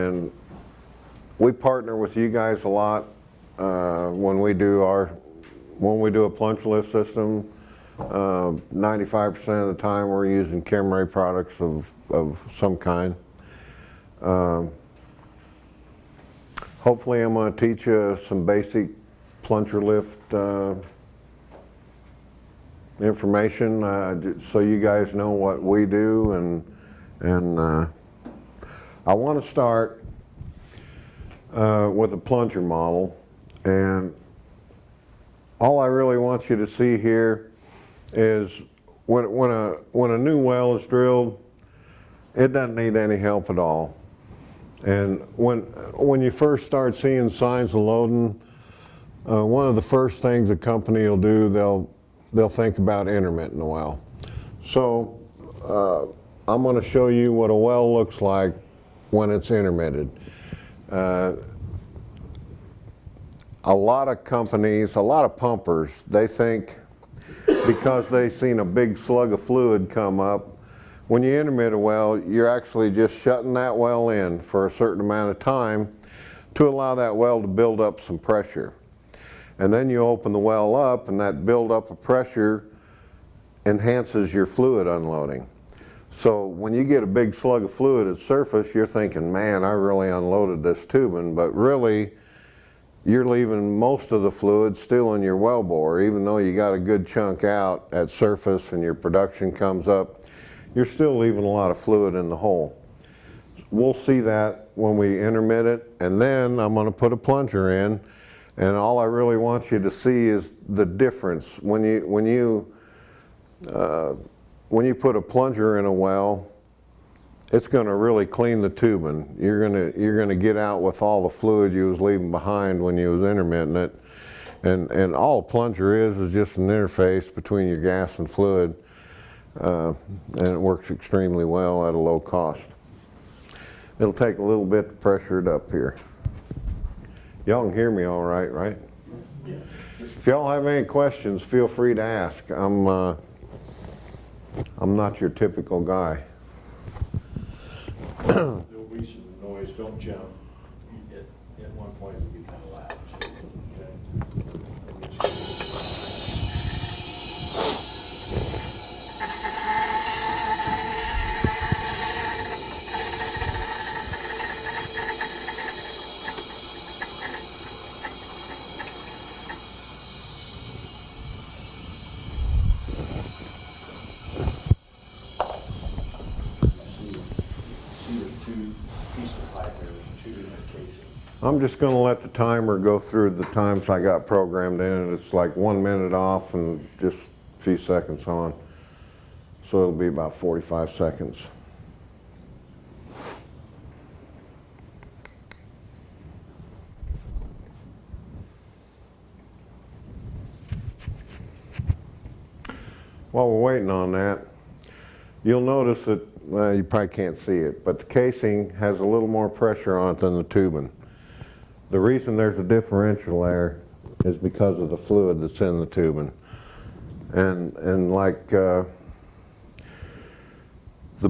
and we partner with you guys a lot when we do a plunge lift system. 95% of the time we're using Chemray products of some kind. Hopefully I'm going to teach you some basic plunger lift information so you guys know what we do, and I want to start with a plunger model, and all I really want you to see here is when a new well is drilled, it doesn't need any help at all. And when you first start seeing signs of loading, one of the first things a company will do, they'll think about intermitting the well. So I'm going to show you what a well looks like when it's intermitted. A lot of companies, a lot of pumpers, they think because they've seen a big slug of fluid come up, when you intermit a well, you're actually just shutting that well in for a certain amount of time to allow that well to build up some pressure. And then you open the well up, and that buildup of pressure enhances your fluid unloading. So when you get a big slug of fluid at surface, you're thinking, man, I really unloaded this tubing, but really you're leaving most of the fluid still in your wellbore. Even though you got a good chunk out at surface and your production comes up, you're still leaving a lot of fluid in the hole. We'll see that when we intermit it, and then I'm going to put a plunger in, and all I really want you to see is the difference. When you put a plunger in a well, it's going to really clean the tubing. You're going to get out with all the fluid you was leaving behind when you was intermitting it, and all a plunger is just an interface between your gas and fluid. And it works extremely well at a low cost. It'll take a little bit to pressure it up here. Y'all can hear me all right, right? Yeah. If y'all have any questions, feel free to ask. I'm not your typical guy. There'll be some noise, don't jump. At one point it'll be kind of loud. I'm just going to let the timer go through the times I got programmed in. It's like 1 minute off and just a few seconds on. So it'll be about 45 seconds. While we're waiting on that, you'll notice that, well, you probably can't see it, but the casing has a little more pressure on it than the tubing. The reason there's a differential there is because of the fluid that's in the tubing. And like the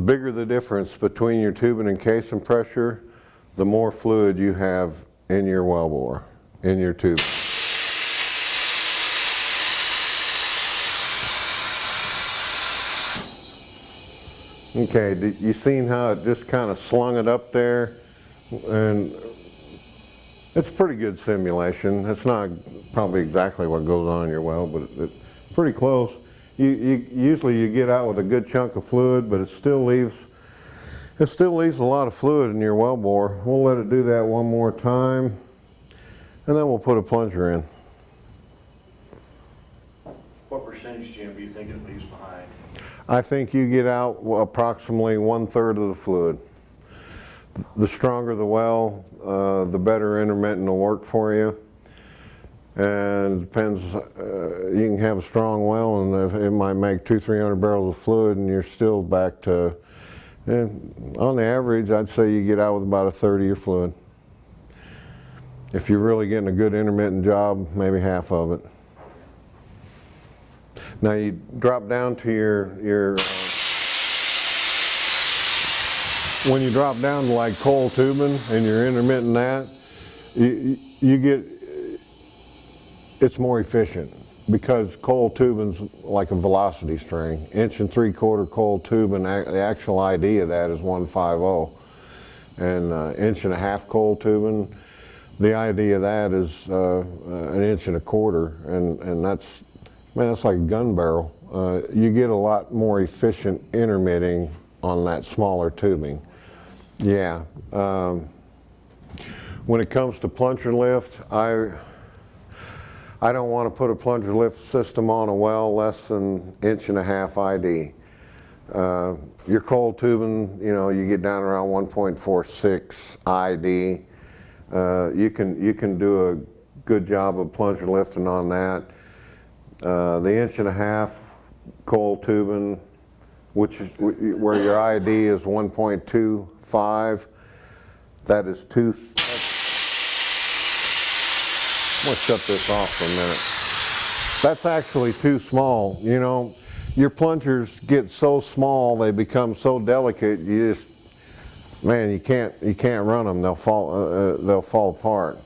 bigger the difference between your tubing and casing pressure, the more fluid you have in your wellbore, in your tube. Okay, you seen how it just kind of slung it up there? And it's a pretty good simulation. It's not probably exactly what goes on in your well, but it's pretty close. Usually you get out with a good chunk of fluid, but it still leaves a lot of fluid in your wellbore. We'll let it do that one more time, and then we'll put a plunger in. What percentage, Jim, do you think it leaves behind? I think you get out approximately 1/3 of the fluid. The stronger the well, the better intermittent will work for you. And it depends, you can have a strong well and it might make 200-300 barrels of fluid and you're still back to, on the average, I'd say you get out with about 1/3 of your fluid. If you're really getting a good intermittent job, maybe half of it. Now you drop down to your when you drop down to like coil tubing and you're intermittent that, you get, it's more efficient because coil tubing's like a velocity string. 1 3/4 coil tubing, the actual ID of that is 150. And 1.5 coil tubing, the idea of that is 1 1/4 inch, and that's, man, that's like a gun barrel. You get a lot more efficient intermitting on that smaller tubing. Yeah. When it comes to plunger lift, I don't want to put a plunger lift system on a well less than 1.5 inch ID. Your coil tubing, you know, you get down around 1.46 ID. You can do a good job of plunger lifting on that. The 1.5 inch coil tubing, which is where your ID is 1.25, that is too. I'm gonna shut this off for a minute. That's actually too small. You know, your plungers get so small, they become so delicate. You just, man, you can't run them. They'll fall apart.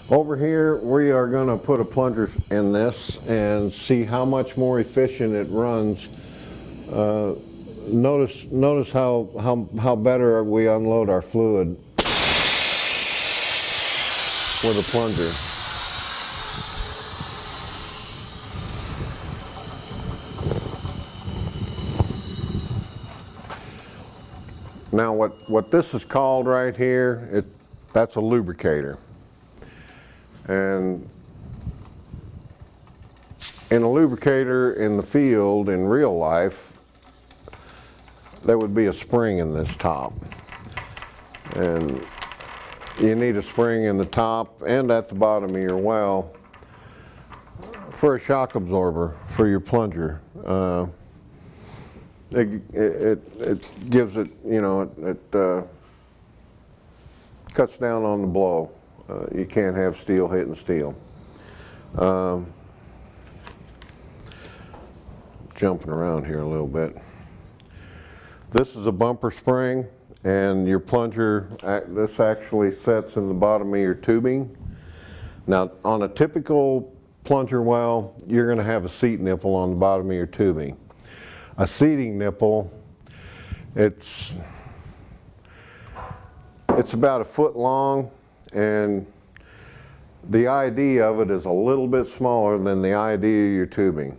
Over here, we are going to put a plunger in this and see how much more efficient it runs. Notice how better we unload our fluid with a plunger. Now what this is called right here, that's a lubricator. And in a lubricator in the field, in real life, there would be a spring in this top. And you need a spring in the top and at the bottom of your well for a shock absorber for your plunger. It gives it, you know, it cuts down on the blow. You can't have steel hitting steel. Jumping around here a little bit. This is a bumper spring, and your plunger, this actually sets in the bottom of your tubing. Now, on a typical plunger well, you're going to have a seat nipple on the bottom of your tubing. A seating nipple, it's about 1 foot long, and the ID of it is a little bit smaller than the ID of your tubing.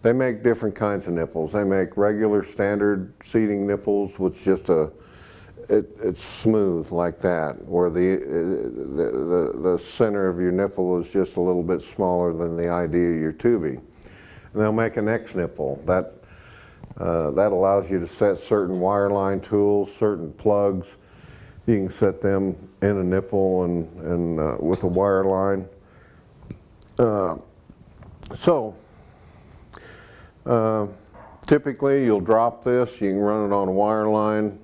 They make different kinds of nipples. They make regular standard seating nipples with just it's smooth like that, where the center of your nipple is just a little bit smaller than the ID of your tubing. And they'll make an X nipple. That allows you to set certain wireline tools, certain plugs. You can set them in a nipple and with a wire line. Typically you'll drop this, you can run it on a wire line.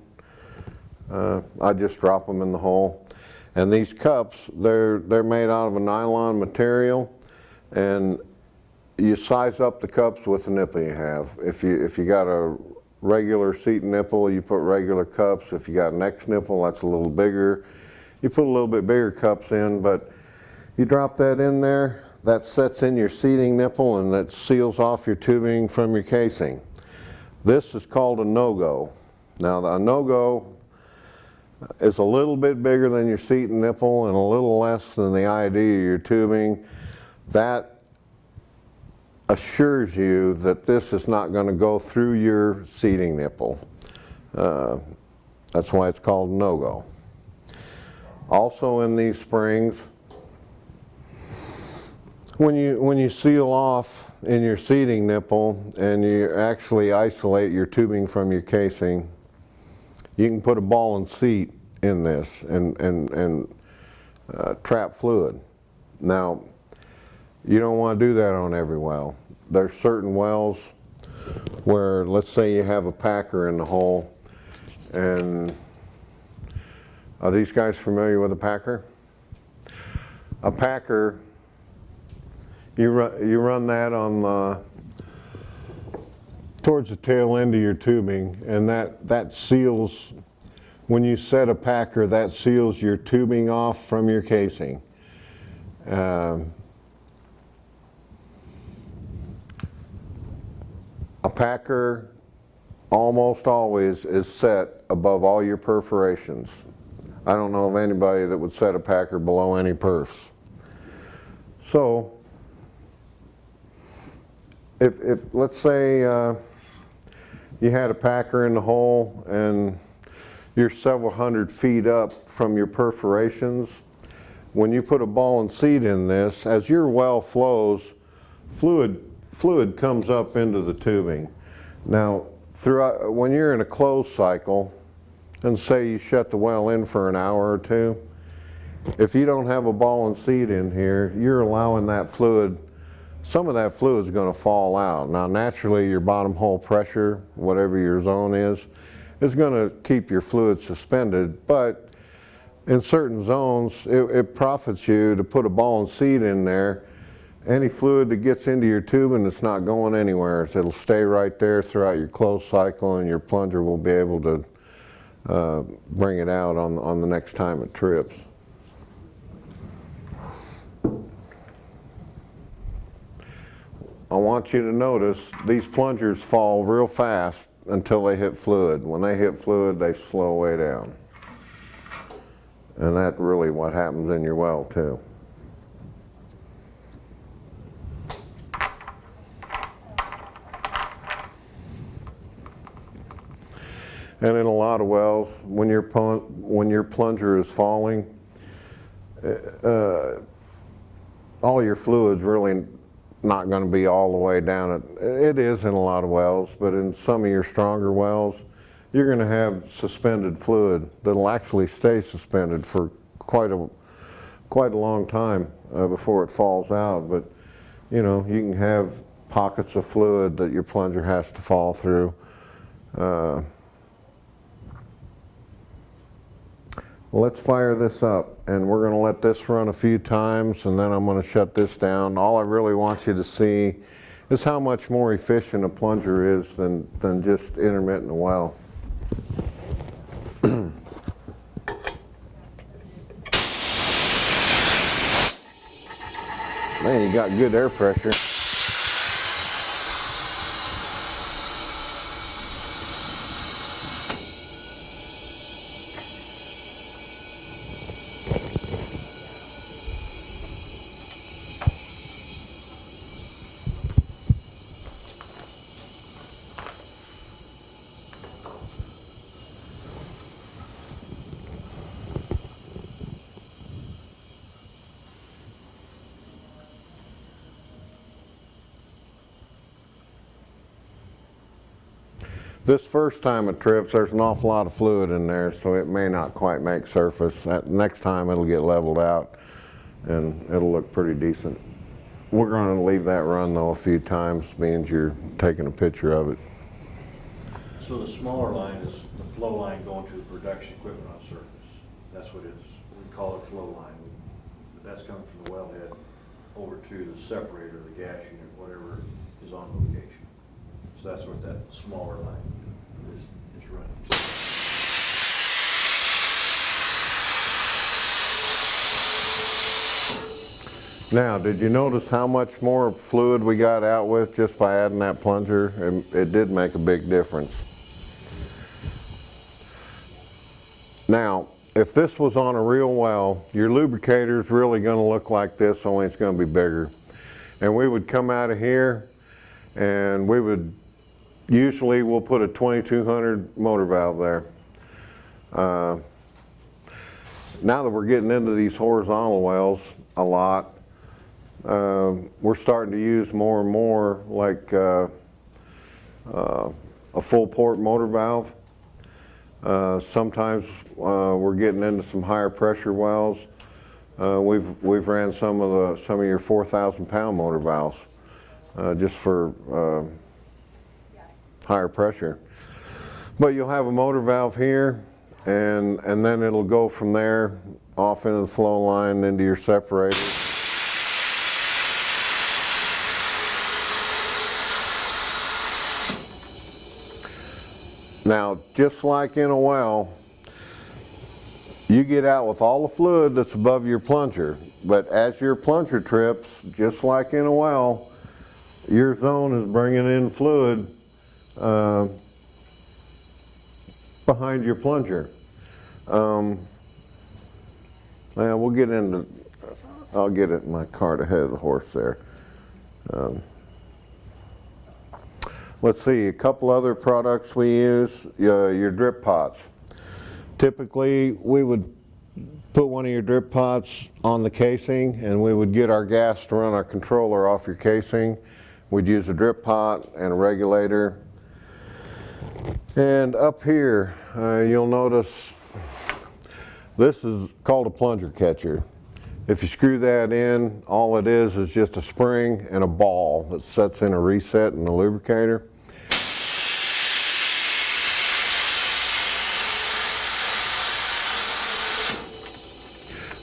I just drop them in the hole. And these cups, they're made out of a nylon material, and you size up the cups with the nipple you have. If you got a regular seat nipple, you put regular cups. If you got an X nipple, that's a little bigger. You put a little bit bigger cups in, but you drop that in there, that sets in your seating nipple, and that seals off your tubing from your casing. This is called a no-go. Now, a no-go is a little bit bigger than your seating nipple and a little less than the ID of your tubing. That assures you that this is not going to go through your seating nipple. That's why it's called no-go. Also in these springs, when you seal off in your seating nipple and you actually isolate your tubing from your casing, you can put a ball and seat in this and trap fluid. Now, you don't want to do that on every well. There's certain wells where, let's say you have a packer in the hole, and are these guys familiar with a packer? A packer, you run that on towards the tail end of your tubing, and that seals, when you set a packer, that seals your tubing off from your casing. A packer almost always is set above all your perforations. I don't know of anybody that would set a packer below any perfs. So, if let's say you had a packer in the hole and you're several hundred feet up from your perforations, when you put a ball and seat in this, as your well flows, fluid comes up into the tubing. Now, when you're in a closed cycle, and say you shut the well in for an hour or two, if you don't have a ball and seat in here, you're allowing that fluid, some of that fluid is going to fall out. Now naturally your bottom hole pressure, whatever your zone is going to keep your fluid suspended, but in certain zones it profits you to put a ball and seat in there. Any fluid that gets into your tubing, it's not going anywhere. So it'll stay right there throughout your closed cycle, and your plunger will be able to bring it out on the next time it trips. I want you to notice these plungers fall real fast until they hit fluid. When they hit fluid, they slow way down. And that's really what happens in your well too. And in a lot of wells, when your plunger is falling, all your fluid's really not going to be all the way down. It is in a lot of wells, but in some of your stronger wells, you're going to have suspended fluid that'll actually stay suspended for quite a long time before it falls out. But you know, you can have pockets of fluid that your plunger has to fall through. Let's fire this up, and we're going to let this run a few times, and then I'm going to shut this down. All I really want you to see is how much more efficient a plunger is than just intermittent well. Man, you got good air pressure. This first time it trips, there's an awful lot of fluid in there, so it may not quite make surface. Next time it'll get leveled out and it'll look pretty decent. We're going to leave that run though a few times, means you're taking a picture of it. So the smaller line is the flow line going to the production equipment on surface. That's what it is. We call it flow line. But that's coming from the wellhead over to the separator, the gas unit, whatever is on location. So that's what that smaller line is running to. Now, did you notice how much more fluid we got out with just by adding that plunger? It did make a big difference. Now, if this was on a real well, your lubricator is really going to look like this, only it's going to be bigger. And we would come out of here and we would, usually we'll put a 2200 motor valve there. Now that we're getting into these horizontal wells a lot, we're starting to use more and more like a full port motor valve. Sometimes we're getting into some higher pressure wells. We've ran some of your 4,000 pound motor valves just for higher pressure. But you'll have a motor valve here, and then it'll go from there off into the flow line into your separator. Now, just like in a well, you get out with all the fluid that's above your plunger, but as your plunger trips, just like in a well, your zone is bringing in fluid behind your plunger. Now we'll get into, I'll get it in my cart ahead of the horse there. Let's see, a couple other products we use, your drip pots. Typically, we would put one of your drip pots on the casing and we would get our gas to run our controller off your casing. We'd use a drip pot and a regulator. And up here, you'll notice this is called a plunger catcher. If you screw that in, all it is just a spring and a ball that sets in a reset and a lubricator.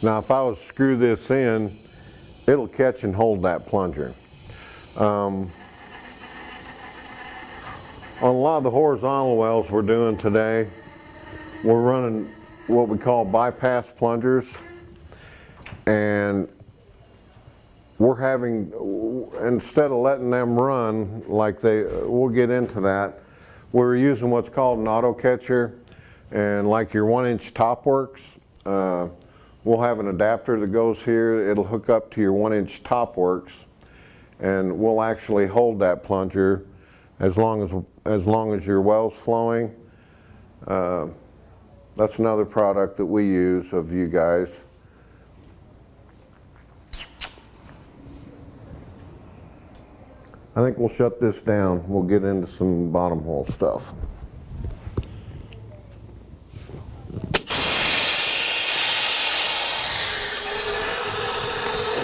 Now if I was to screw this in, it'll catch and hold that plunger. On a lot of the horizontal wells we're doing today, we're running what we call bypass plungers, and we're having, instead of letting them run like we'll get into that, we're using what's called an auto catcher, and like your 1-inch top works, we'll have an adapter that goes here. It'll hook up to your 1-inch top works, and we'll actually hold that plunger as long as your well's flowing. That's another product that we use of you guys. I think we'll shut this down. We'll get into some bottom hole stuff.